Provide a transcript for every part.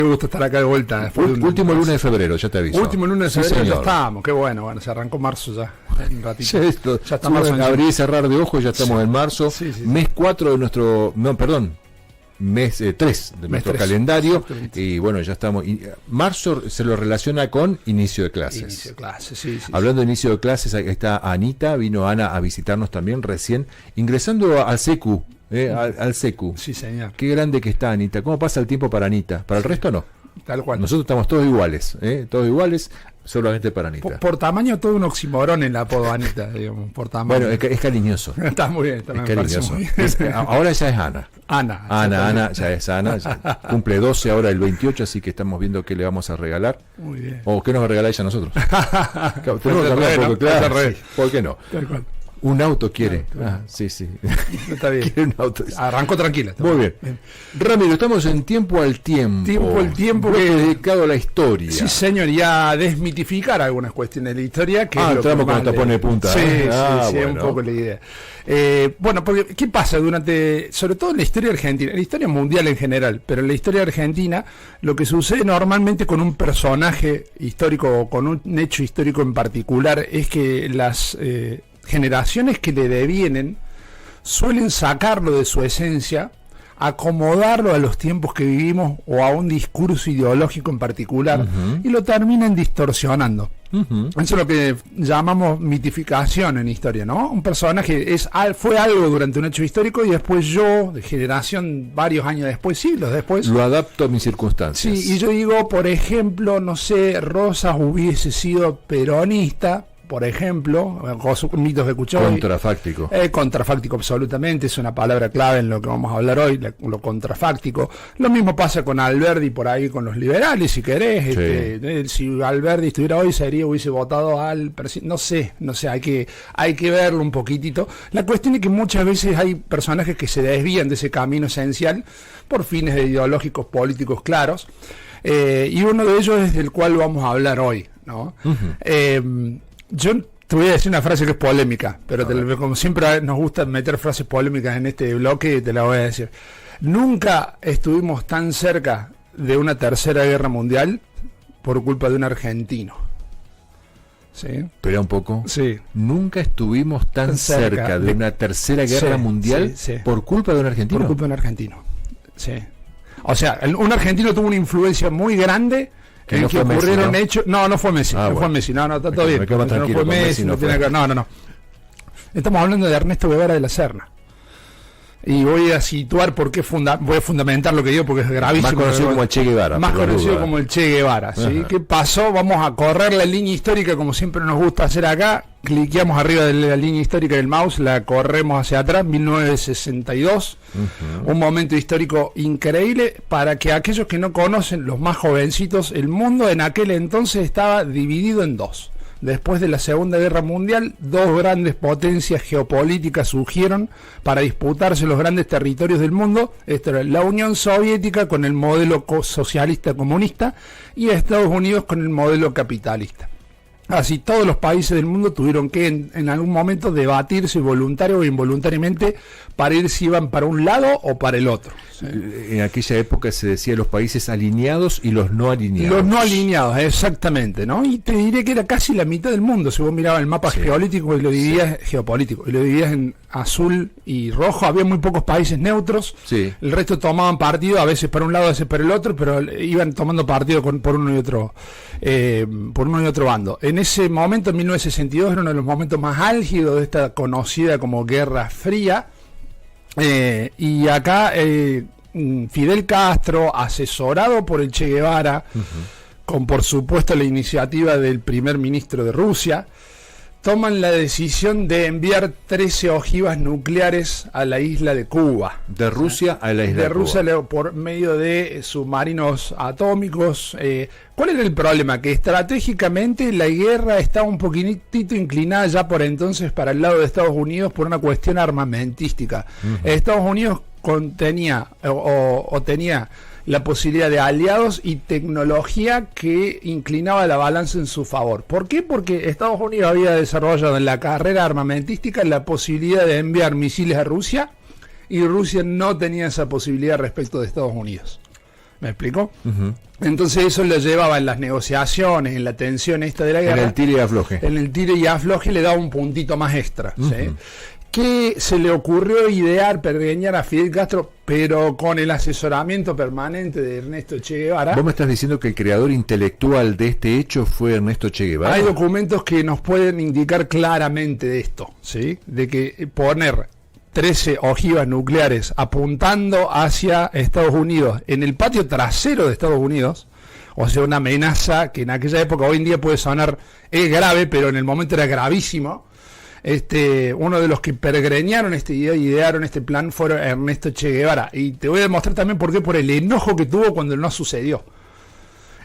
Me gusta estar acá de vuelta. Último lunes de febrero, ya te aviso. Último lunes de febrero, sí, ya estamos. Qué bueno, se arrancó marzo ya. Un ratito. Ya está marzo. Abrir y cerrar de ojos, ya estamos en marzo. Sí. Mes 4 de nuestro. No, perdón. Mes 3 de nuestro calendario. Y bueno, ya estamos. Marzo se lo relaciona con inicio de clases. Inicio de clases, sí. Hablando de inicio de clases, ahí está Anita. Vino Ana a visitarnos también recién. Ingresando al SECU. Al SECU. Sí, señor. Qué grande que está Anita. ¿Cómo pasa el tiempo para Anita? Para el resto no. Tal cual. Nosotros estamos todos iguales, todos iguales, solamente para Anita. Por tamaño, todo un oximorón en la apodo Anita, digamos, por tamaño. Bueno, es cariñoso. Está muy bien, es cariñoso. Ahora ya es Ana. Ana, ya es Ana. Ya cumple 12 ahora el 28, así que estamos viendo qué le vamos a regalar. Muy bien. O qué nos va a regalar ella a nosotros. Tenemos que hablar un poco, claro. ¿Por qué no? Tal cual. Un auto quiere. Sí. Está bien. Quiere un auto. Arrancó tranquila. Muy bien. Ramiro, estamos en Tiempo al Tiempo. Tiempo que dedicado a la historia. Sí, señor, y a desmitificar algunas cuestiones de la historia. Que entramos con esta pone punta. Sí, bueno. Es un poco la idea. Bueno, porque ¿qué pasa sobre todo en la historia argentina, en la historia mundial en general, pero en la historia argentina, lo que sucede normalmente con un personaje histórico o con un hecho histórico en particular es que las generaciones que le devienen suelen sacarlo de su esencia, acomodarlo a los tiempos que vivimos o a un discurso ideológico en particular, y lo terminan distorsionando. Eso es lo que llamamos mitificación en historia, ¿no? Un personaje fue algo durante un hecho histórico y después yo, de generación, varios años después, siglos después, lo adapto a mis circunstancias. Sí, y yo digo, por ejemplo, no sé, Rosas hubiese sido peronista, por ejemplo, mitos de Cuchoy. Contrafáctico. Contrafáctico, absolutamente, es una palabra clave en lo que vamos a hablar hoy, lo contrafáctico. Lo mismo pasa con Alberdi por ahí con los liberales, si querés. Si Alberdi estuviera hoy, hubiese votado al presidente. No sé, hay que verlo un poquitito. La cuestión es que muchas veces hay personajes que se desvían de ese camino esencial por fines ideológicos, políticos claros. Y uno de ellos es del cual vamos a hablar hoy, ¿no? Yo te voy a decir una frase que es polémica, pero como siempre nos gusta meter frases polémicas en este bloque, te la voy a decir. Nunca estuvimos tan cerca de una tercera guerra mundial por culpa de un argentino. ¿Sí? Espera un poco. Sí. Nunca estuvimos tan cerca de una tercera guerra mundial por culpa de un argentino. Por culpa de un argentino. Sí. O sea, un argentino tuvo una influencia muy grande en que ocurrieron hechos. No fue Messi. Fue Messi. No, está todo bien. No fue Messi. No. Estamos hablando de Ernesto Guevara de la Serna. Y voy a situar voy a fundamentar lo que digo porque es gravísimo. Más conocido como el Che Guevara. Más conocido como el Che Guevara, ¿sí? ¿Qué pasó? Vamos a correr la línea histórica como siempre nos gusta hacer acá. Cliqueamos arriba de la línea histórica del mouse, la corremos hacia atrás, 1962. Un momento histórico increíble para que aquellos que no conocen, los más jovencitos, el mundo en aquel entonces estaba dividido en dos. Después de la Segunda Guerra Mundial, dos grandes potencias geopolíticas surgieron para disputarse los grandes territorios del mundo. Esto era la Unión Soviética con el modelo socialista comunista y Estados Unidos con el modelo capitalista. Así todos los países del mundo tuvieron que en algún momento debatirse voluntario o involuntariamente para ir si iban para un lado o para el otro. ¿Sí? En aquella época se decía los países alineados y los no alineados. Los no alineados, exactamente, ¿no? Y te diré que era casi la mitad del mundo. Si vos mirabas el mapa geopolítico y lo dividías geopolítico y lo dividías en azul y rojo, había muy pocos países neutros. Sí. El resto tomaban partido, a veces para un lado, a veces para el otro, pero iban tomando partido por uno y otro bando. En ese momento, en 1962, era uno de los momentos más álgidos de esta conocida como Guerra Fría. Y acá Fidel Castro, asesorado por el Che Guevara, con por supuesto la iniciativa del primer ministro de Rusia, toman la decisión de enviar 13 ojivas nucleares a la isla de Cuba. De Rusia a la isla de Cuba. De Rusia por medio de submarinos atómicos. ¿Cuál era el problema? Que estratégicamente la guerra estaba un poquitito inclinada ya por entonces para el lado de Estados Unidos por una cuestión armamentística. Estados Unidos tenía la posibilidad de aliados y tecnología que inclinaba la balanza en su favor. ¿Por qué? Porque Estados Unidos había desarrollado en la carrera armamentística la posibilidad de enviar misiles a Rusia y Rusia no tenía esa posibilidad respecto de Estados Unidos. ¿Me explico? Entonces eso lo llevaba en las negociaciones, en la tensión esta de la guerra. En el tire y afloje. En el tire y afloje le daba un puntito más extra. ¿Sí? Que se le ocurrió idear, pergeñar a Fidel Castro, pero con el asesoramiento permanente de Ernesto Che Guevara. ¿Vos me estás diciendo que el creador intelectual de este hecho fue Ernesto Che Guevara? Hay documentos que nos pueden indicar claramente de esto, ¿sí? De que poner 13 ojivas nucleares apuntando hacia Estados Unidos en el patio trasero de Estados Unidos, o sea, una amenaza que en aquella época, hoy en día puede sonar, es grave, pero en el momento era gravísimo. Uno de los que pergreñaron esta idea y idearon este plan fue Ernesto Che Guevara, y te voy a demostrar también por qué, por el enojo que tuvo cuando no sucedió.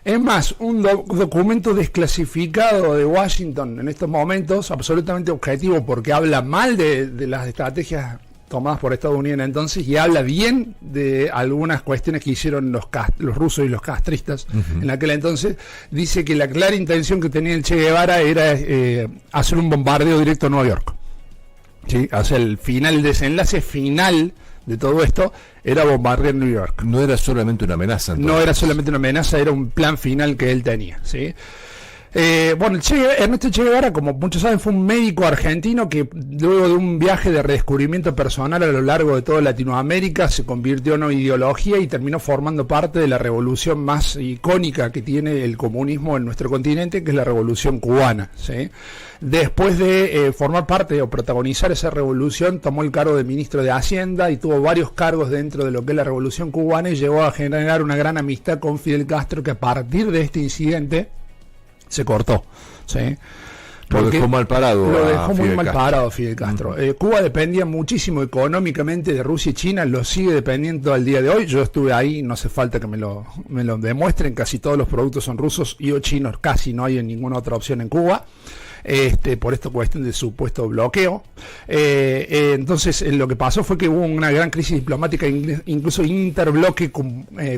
Es más, un documento desclasificado de Washington en estos momentos, absolutamente objetivo, porque habla mal de las estrategias tomadas por Estados Unidos entonces, y habla bien de algunas cuestiones que hicieron los rusos y los castristas en aquel entonces. Dice que la clara intención que tenía el Che Guevara era hacer un bombardeo directo a Nueva York, ¿sí? O sea, el desenlace final de todo esto era bombardear New York. No era solamente una amenaza, entonces. No era solamente una amenaza, era un plan final que él tenía, ¿sí? Bueno, Ernesto Che Guevara, como muchos saben, fue un médico argentino que luego de un viaje de redescubrimiento personal a lo largo de toda Latinoamérica se convirtió en una ideología y terminó formando parte de la revolución más icónica que tiene el comunismo en nuestro continente, que es la revolución cubana, ¿sí? Después de formar parte o protagonizar esa revolución, tomó el cargo de ministro de Hacienda y tuvo varios cargos dentro de lo que es la revolución cubana, y llegó a generar una gran amistad con Fidel Castro, que a partir de este incidente se cortó, ¿sí? Lo dejó mal parado. Lo dejó muy mal parado Fidel Castro. Cuba dependía muchísimo económicamente de Rusia y China, lo sigue dependiendo al día de hoy. Yo estuve ahí, no hace falta que me lo demuestren, casi todos los productos son rusos y o chinos, casi no hay ninguna otra opción en Cuba. Por esta cuestión de supuesto bloqueo. Entonces, lo que pasó fue que hubo una gran crisis diplomática, incluso interbloque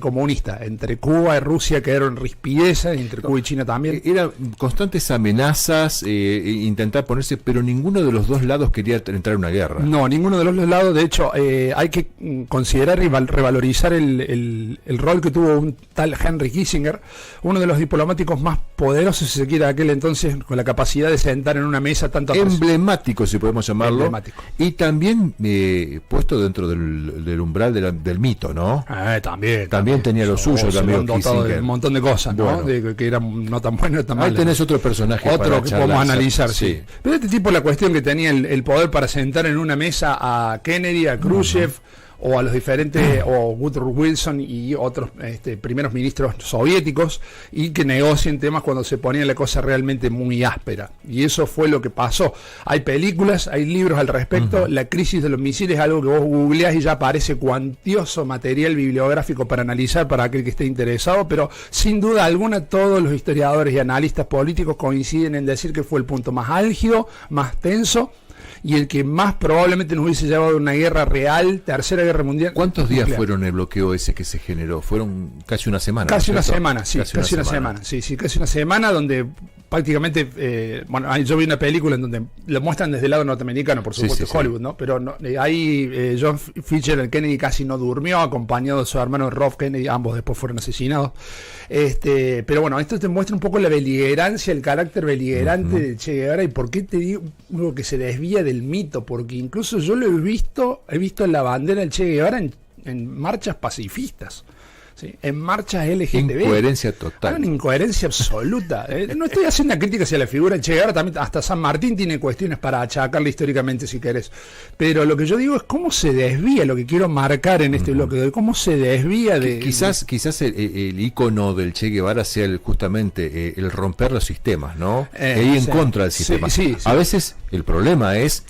comunista. Entre Cuba y Rusia quedaron rispidezas, entre Cuba y China también. Eran constantes amenazas, intentar ponerse, pero ninguno de los dos lados quería entrar en una guerra. No, ninguno de los dos lados. De hecho, hay que considerar y revalorizar el rol que tuvo un tal Henry Kissinger, uno de los diplomáticos más poderosos, si se quiere, de aquel entonces, con la capacidad de sentar en una mesa tanto emblemático, si podemos llamarlo, emblemático. Y también puesto dentro del umbral del mito, ¿no? También tenía lo suyo, también un montón de cosas, ¿no? Bueno. Que eran no tan buenas, tan malas. Ahí tenés otro personaje, otro que podemos analizar, sí. Sí. Pero este tipo, la cuestión que tenía el poder para sentar en una mesa a Kennedy, a Khrushchev, o a los diferentes, o Woodrow Wilson y otros primeros ministros soviéticos, y que negocien temas cuando se ponía la cosa realmente muy áspera. Y eso fue lo que pasó. Hay películas, hay libros al respecto. La crisis de los misiles es algo que vos googleás y ya aparece cuantioso material bibliográfico para analizar para aquel que esté interesado, pero sin duda alguna todos los historiadores y analistas políticos coinciden en decir que fue el punto más álgido, más tenso, y el que más probablemente nos hubiese llevado a una guerra real, tercera guerra mundial. ¿Cuántos días fueron el bloqueo ese que se generó? Fueron casi una semana. Casi una semana, sí, casi una semana. Sí, casi una semana donde prácticamente, yo vi una película en donde lo muestran desde el lado norteamericano, por supuesto, Hollywood, ¿no? Pero ahí John Fitzgerald Kennedy casi no durmió, acompañado de su hermano Rob Kennedy, ambos después fueron asesinados. Pero bueno, esto te muestra un poco la beligerancia, el carácter beligerante de Che Guevara, y por qué te digo que se desvía del mito, porque incluso yo lo he visto la bandera del Che Guevara en marchas pacifistas. ¿Sí? En marchas LGTB. Incoherencia total. Una incoherencia absoluta. No estoy haciendo una crítica hacia la figura de Che Guevara, también hasta San Martín tiene cuestiones para achacarle históricamente si querés. Pero lo que yo digo es cómo se desvía, lo que quiero marcar en este bloque de hoy, cómo se desvía de... Quizás el ícono del Che Guevara sea justamente el romper los sistemas, ¿no? Ir en contra del sistema. Sí. A veces el problema es...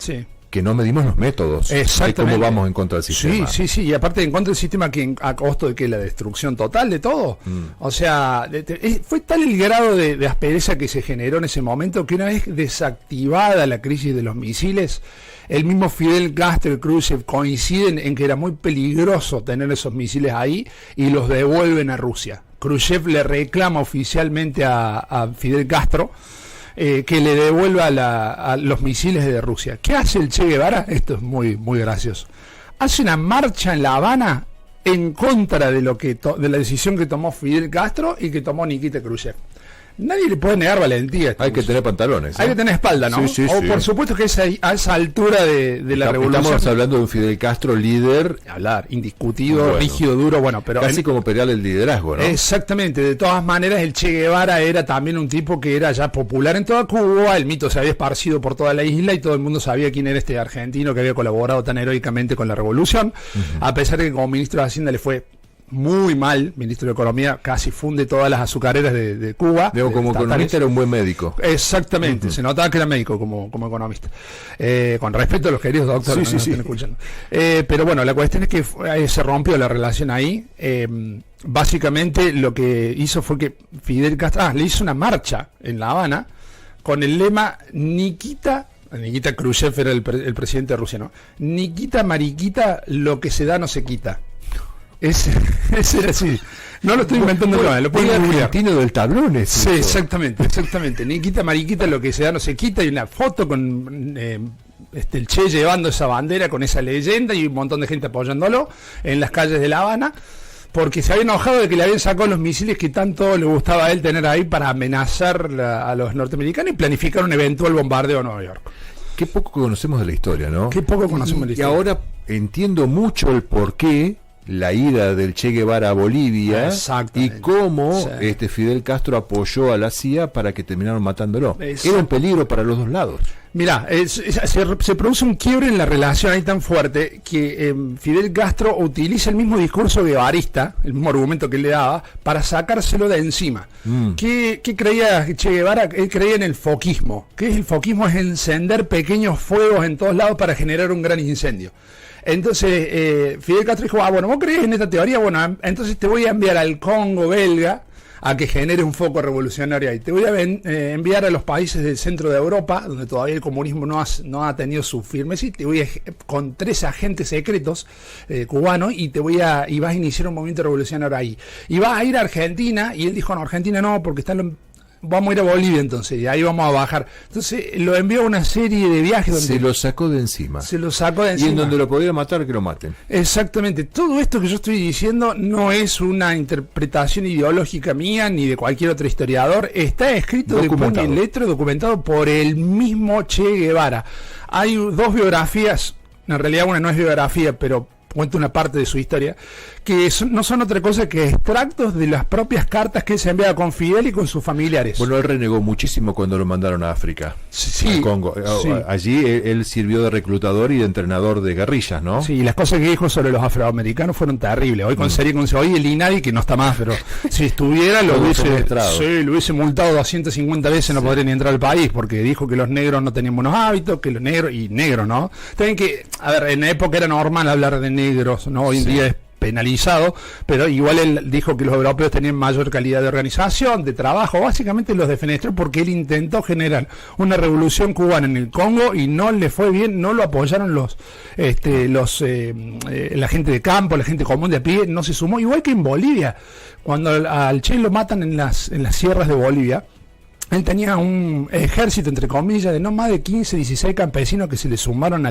que no medimos los métodos de cómo vamos en contra del sistema. Sí, y aparte en contra del sistema que a costo de que la destrucción total de todo. O sea, fue tal el grado de aspereza que se generó en ese momento que una vez desactivada la crisis de los misiles, el mismo Fidel Castro y Khrushchev coinciden en que era muy peligroso tener esos misiles ahí y los devuelven a Rusia. Khrushchev le reclama oficialmente a Fidel Castro que le devuelva a los misiles de Rusia. ¿Qué hace el Che Guevara? Esto es muy, muy gracioso. Hace una marcha en La Habana en contra de de la decisión que tomó Fidel Castro y que tomó Nikita Khrushchev. Nadie le puede negar valentía. Hay que tener pantalones. Hay que tener espalda, ¿no? Sí, o por supuesto que es a esa altura de la revolución. Estamos hablando de un Fidel Castro líder. Indiscutido, rígido, duro, pero casi como pelear el liderazgo, ¿no? Exactamente. De todas maneras, el Che Guevara era también un tipo que era ya popular en toda Cuba. El mito se había esparcido por toda la isla y todo el mundo sabía quién era este argentino que había colaborado tan heroicamente con la revolución. A pesar de que como ministro de Hacienda le fue muy mal, ministro de Economía, casi funde todas las azucareras de Cuba. Como economista era un buen médico. Exactamente, se notaba que era médico como economista. Con respeto a los queridos doctores que nos están escuchando. Pero bueno, la cuestión es que se rompió la relación ahí. Básicamente lo que hizo fue que Fidel Castro le hizo una marcha en La Habana con el lema Nikita Khrushchev era el presidente de Rusia, ¿no? Nikita mariquita, lo que se da no se quita. Ese era así. No lo estoy inventando yo, lo pueden googlear. Argentino del tablón, sí, exactamente. Nikita mariquita, lo que se da no se quita. Y una foto con el Che llevando esa bandera con esa leyenda y un montón de gente apoyándolo en las calles de La Habana, porque se había enojado de que le habían sacado los misiles que tanto le gustaba a él tener ahí para amenazar a los norteamericanos y planificar un eventual bombardeo a Nueva York. Qué poco conocemos de la historia, ¿no? Qué poco conocemos de la historia. Y ahora entiendo mucho el porqué la ida del Che Guevara a Bolivia y cómo Fidel Castro apoyó a la CIA para que terminaron matándolo. Era un peligro para los dos lados. Mirá, se produce un quiebre en la relación ahí tan fuerte que Fidel Castro utiliza el mismo discurso guevarista, el mismo argumento que él le daba, para sacárselo de encima. ¿Qué creía Che Guevara? Él creía en el foquismo. ¿Qué es el foquismo? Es encender pequeños fuegos en todos lados para generar un gran incendio. Entonces Fidel Castro dijo, bueno, ¿vos crees en esta teoría? Bueno, entonces te voy a enviar al Congo belga a que genere un foco revolucionario ahí. Te voy a enviar a los países del centro de Europa, donde todavía el comunismo no ha tenido su firmeza, y te voy con 3 agentes secretos cubanos, y vas a iniciar un movimiento revolucionario ahí. Y vas a ir a Argentina, y él dijo, no, Argentina no, porque vamos a ir a Bolivia entonces, y ahí vamos a bajar. Entonces lo envió a una serie de viajes donde se lo sacó de encima. Y en donde lo podía matar, que lo maten. Exactamente. Todo esto que yo estoy diciendo no es una interpretación ideológica mía ni de cualquier otro historiador. Está escrito de puño y letra, documentado por el mismo Che Guevara. Hay 2 biografías, en realidad una no es biografía, pero cuenta una parte de su historia, que no son otra cosa que extractos de las propias cartas que él se enviaba con Fidel y con sus familiares. Bueno, él renegó muchísimo cuando lo mandaron a África, a Congo. Sí. Allí él sirvió de reclutador y de entrenador de guerrillas, ¿no? Sí, y las cosas que dijo sobre los afroamericanos fueron terribles. Hoy hoy el INADI, que no está más, pero si estuviera lo hubiese multado 250 veces, no podría ni entrar al país, porque dijo que los negros no tenían buenos hábitos, que los negros, ¿no? También que, en la época era normal hablar de negros, ¿no? Hoy en día es penalizado, pero igual él dijo que los europeos tenían mayor calidad de organización, de trabajo, básicamente los defenestró porque él intentó generar una revolución cubana en el Congo y no le fue bien, no lo apoyaron la gente de campo, la gente común de a pie, no se sumó, igual que en Bolivia, cuando al Che lo matan en las sierras de Bolivia. Él tenía un ejército, entre comillas, de no más de 15, 16 campesinos que se le sumaron a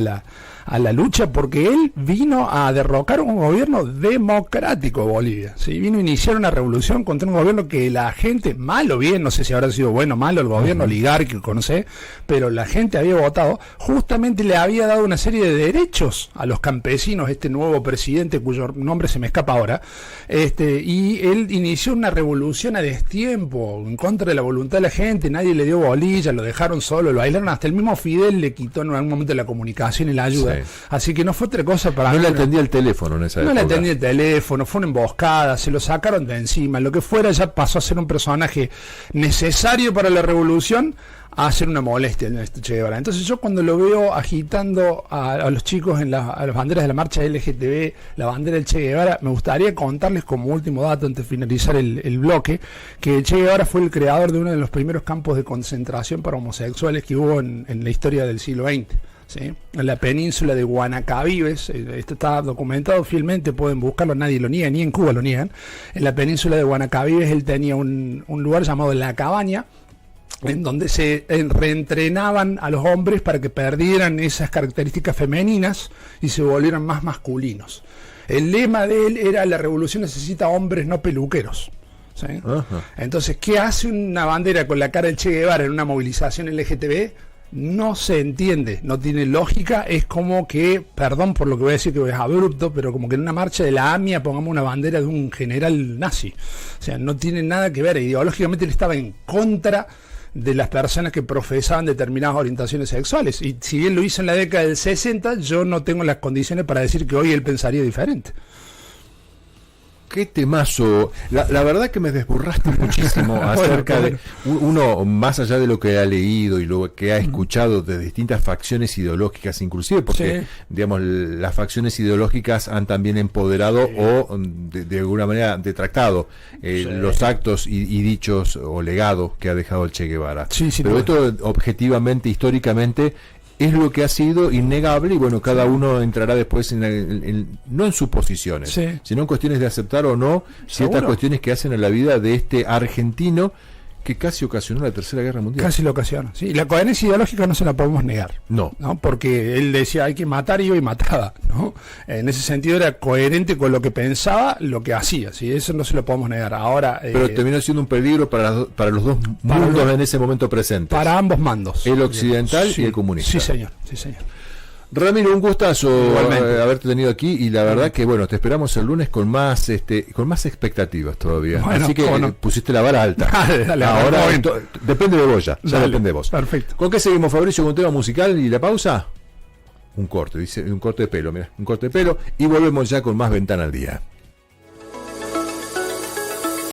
la lucha, porque él vino a derrocar un gobierno democrático de Bolivia. ¿Sí? Vino a iniciar una revolución contra un gobierno que la gente, mal o bien, no sé si habrá sido bueno o malo, el gobierno oligárquico, no sé, pero la gente había votado, justamente le había dado una serie de derechos a los campesinos, este nuevo presidente, cuyo nombre se me escapa ahora, y él inició una revolución a destiempo, en contra de la voluntad de la gente. Nadie le dio bolilla, lo dejaron solo, lo aislaron, hasta el mismo Fidel le quitó en algún momento la comunicación y la ayuda. Sí. Así que no fue otra cosa para no le atendía el teléfono en esa época. No le atendía el teléfono, fue una emboscada, se lo sacaron de encima, lo que fuera, ya pasó a ser un personaje necesario para la revolución, a hacer una molestia en este Che Guevara. Entonces yo cuando lo veo agitando a los chicos a las banderas de la marcha LGTB, la bandera del Che Guevara, me gustaría contarles como último dato antes de finalizar el bloque, que el Che Guevara fue el creador de uno de los primeros campos de concentración para homosexuales que hubo en la historia del siglo XX. ¿Sí? En la península de Guanacavives, esto está documentado fielmente, pueden buscarlo, nadie lo niega, ni en Cuba lo niegan. En la península de Guanacavives él tenía un lugar llamado La Cabaña, en donde se reentrenaban a los hombres para que perdieran esas características femeninas y se volvieran más masculinos. El lema de él era: la revolución necesita hombres, no peluqueros. ¿Sí? Entonces, ¿qué hace una bandera con la cara del Che Guevara en una movilización LGTB? No se entiende, no tiene lógica. Es como que, perdón por lo que voy a decir, que es abrupto, pero como que en una marcha de la AMIA pongamos una bandera de un general nazi. O sea, no tiene nada que ver. Ideológicamente él estaba en contra de las personas que profesaban determinadas orientaciones sexuales. Y si bien lo hizo en la década del 60, yo no tengo las condiciones para decir que hoy él pensaría diferente. Qué temazo. La verdad que me desburraste muchísimo acerca de uno, más allá de lo que ha leído y lo que ha escuchado de distintas facciones ideológicas, inclusive porque, digamos, las facciones ideológicas han también empoderado o de alguna manera detractado los actos y dichos o legados que ha dejado el Che Guevara. Pero esto objetivamente, históricamente, es lo que ha sido innegable, y bueno, cada uno entrará después no en suposiciones, sino en cuestiones de aceptar o no ciertas cuestiones que hacen a la vida de este argentino que casi ocasionó la Tercera Guerra Mundial. Casi lo ocasionó, sí. La coherencia ideológica no se la podemos negar. No. Porque él decía hay que matar y mataba, ¿no? En ese sentido era coherente con lo que pensaba, lo que hacía, ¿sí? Eso no se lo podemos negar. Ahora, pero terminó siendo un peligro para los dos mundos en ese momento presentes. Para ambos mandos. El occidental y el comunista. Sí, señor. Sí, señor. Ramiro, un gustazo haberte tenido aquí, y la verdad que bueno, te esperamos el lunes con más expectativas todavía. Bueno, así que pusiste la vara alta. Dale, ahora depende de vos ya depende de vos. Perfecto. ¿Con qué seguimos, Fabricio, con un tema musical y la pausa? Un corte de pelo, mira, un corte de pelo, y volvemos ya con más Ventana al Día.